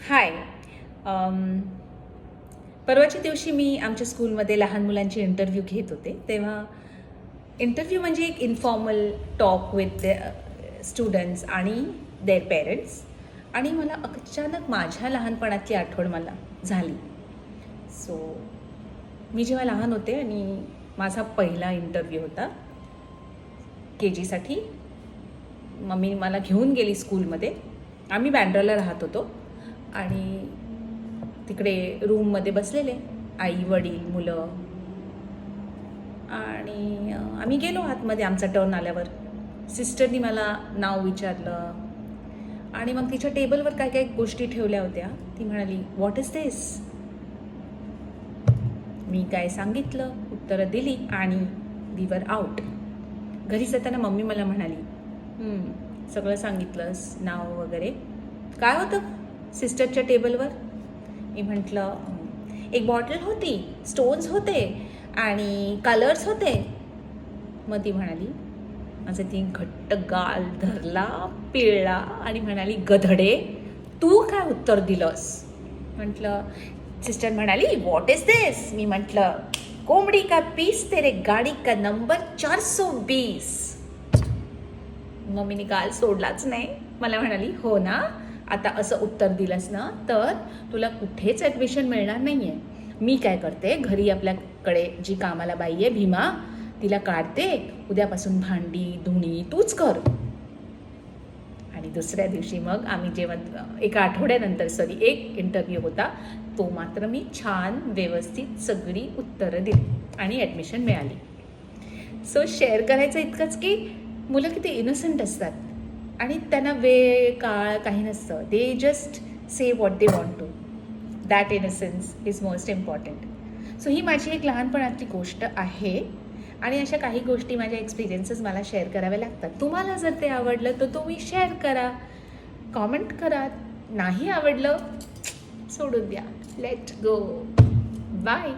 हाय. परवाच्या दिवशी मी आमच्या स्कूलमध्ये लहान मुलांची इंटरव्ह्यू घेत होते. तेव्हा इंटरव्ह्यू म्हणजे एक इन्फॉर्मल टॉक विथ स्टुडंट्स आणि देअर पेरेंट्स. आणि मला अचानक माझ्या लहानपणातली आठवण मला झाली. सो मी जेव्हा लहान होते आणि माझा पहिला इंटरव्ह्यू होता KG साठी. मम्मी मला घेऊन गेली स्कूलमध्ये. आम्ही बँड्राला राहत होतो आणि तिकडे रूममध्ये बसलेले आई वडील मुलं आणि आम्ही गेलो आतमध्ये. आमचा टर्न आल्यावर सिस्टरनी मला नाव विचारलं आणि मग तिच्या टेबलवर काय काय गोष्टी ठेवल्या होत्या. ती म्हणाली, व्हॉट इज दिस? मी काय सांगितलं, उत्तरं दिली आणि वी वर आउट. घरी जाताना मम्मी मला म्हणाली, सगळं सांगितलंस, नाव वगैरे. काय होतं सिस्टरच्या टेबलवर? मी म्हटलं, एक बॉटल होती, स्टोन्स होते आणि कलर्स होते. मग ती म्हणाली, माझं ती घट्ट गाल धरला, पिळला आणि म्हणाली, गधडे, तू काय उत्तर दिलंस? म्हटलं, सिस्टर म्हणाली, व्हॉट इज दिस? मी म्हटलं, कोंबडी का पीस, तेरे गाडी का नंबर 420. मम्मीने गाल सोडलाच नाही. मला म्हणाली, हो ना, आता असं उत्तर दिलंस ना तर तुला कुठेच ॲडमिशन मिळणार नाही आहे. मी काय करते, घरी आपल्याकडे जी कामाला बाई आहे भीमा, तिला काढते, उद्यापासून भांडी धुणी तूच कर. आणि दुसऱ्या दिवशी मग आम्ही जेव्हा एका आठवड्यानंतर एक इंटरव्ह्यू होता, तो मात्र मी छान व्यवस्थित सगळी उत्तरं दिली आणि ॲडमिशन मिळाली. सो शेअर करायचं इतकंच की मुलं किती इनोसंट असतात आणि त्यांना वेळ काळ काही नसतं. They just say what they want to. That innocence is most important. So ही माझी एक लहानपणातली गोष्ट आहे आणि अशा काही गोष्टी, माझ्या एक्सपिरियन्सेस मला शेअर कराव्या लागतात. तुम्हाला जर ते आवडलं तर तुम्ही शेअर करा, कॉमेंट करा. नाही आवडलं सोडून द्या. Let go. बाय.